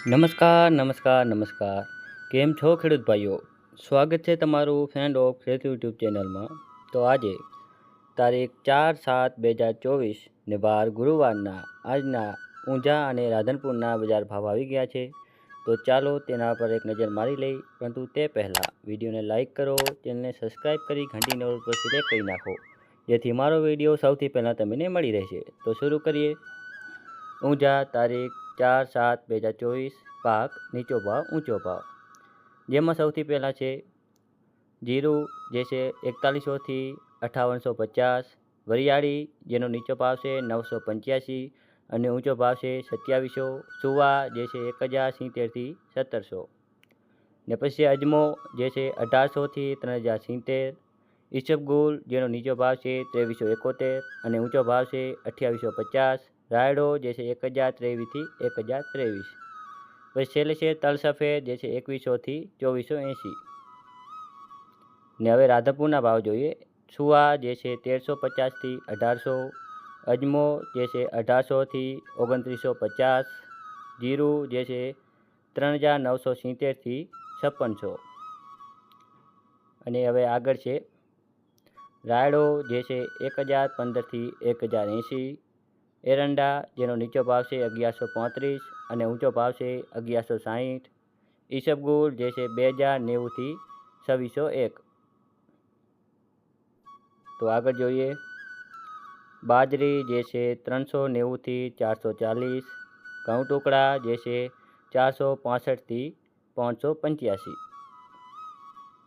નમસ્કાર નમસ્કાર નમસ્કાર કેમ છો ખેડૂત ભાઈઓ। સ્વાગત છે તમારું ફ્રેન્ડ ઓફ ખેડૂત યુટ્યુબ ચેનલમાં। તો આજે તારીખ 4/7/2024 ને વાર ગુરુવારના આજના ઊંઝા અને રાધનપુરના બજાર ભાવ આવી ગયા છે। તો ચાલો તેના પર એક નજર મારી લઈ, પરંતુ તે પહેલાં વિડીયોને લાઇક કરો, ચેનલને સબસ્ક્રાઈબ કરી ઘંટીના ઓલ પર સિલેક્ટ કરી નાખો, જેથી મારો વિડીયો સૌથી પહેલાં તમને મળી રહેશે। તો શરૂ કરીએ। ઊંઝા તારીખ 4/7/2024 પાક નીચો ભાવ ઊંચો ભાવ, જેમાં સૌથી પહેલાં છે જીરું, જે છે 4100થી 5850, વરિયાળી જેનો નીચો ભાવ છે 985 અને ઊંચો ભાવ છે 2700, સુવા જે છે 1070થી 1700, ને પછી અજમો જે છે 1800થી 3070, ઈસબગુલ જેનો નીચો ભાવ છે 2371 અને ઊંચો ભાવ છે 2850, રાયડો જે છે 1023થી 1023, પછી છેલ્લે છે તલ સફેદ જે છે 2100થી 2480। ને હવે રાધનપુરના ભાવ જોઈએ। સુવા જે છે 1350થી 1800, અજમો જે છે 1800થી 2950, જીરું જે છે 3970થી 5600, અને હવે આગળ છે રાયડો જે છે 1015થી 1080, એરંડા જેનો નીચો ભાવ છે 1135 અને ઊંચો ભાવ છે 1160, ઈસબગુલ જે છે 2090થી 2601। તો આગળ જોઈએ બાજરી જે છે 390થી 440, ઘઉં ટુકડા જે છે 465થી 585।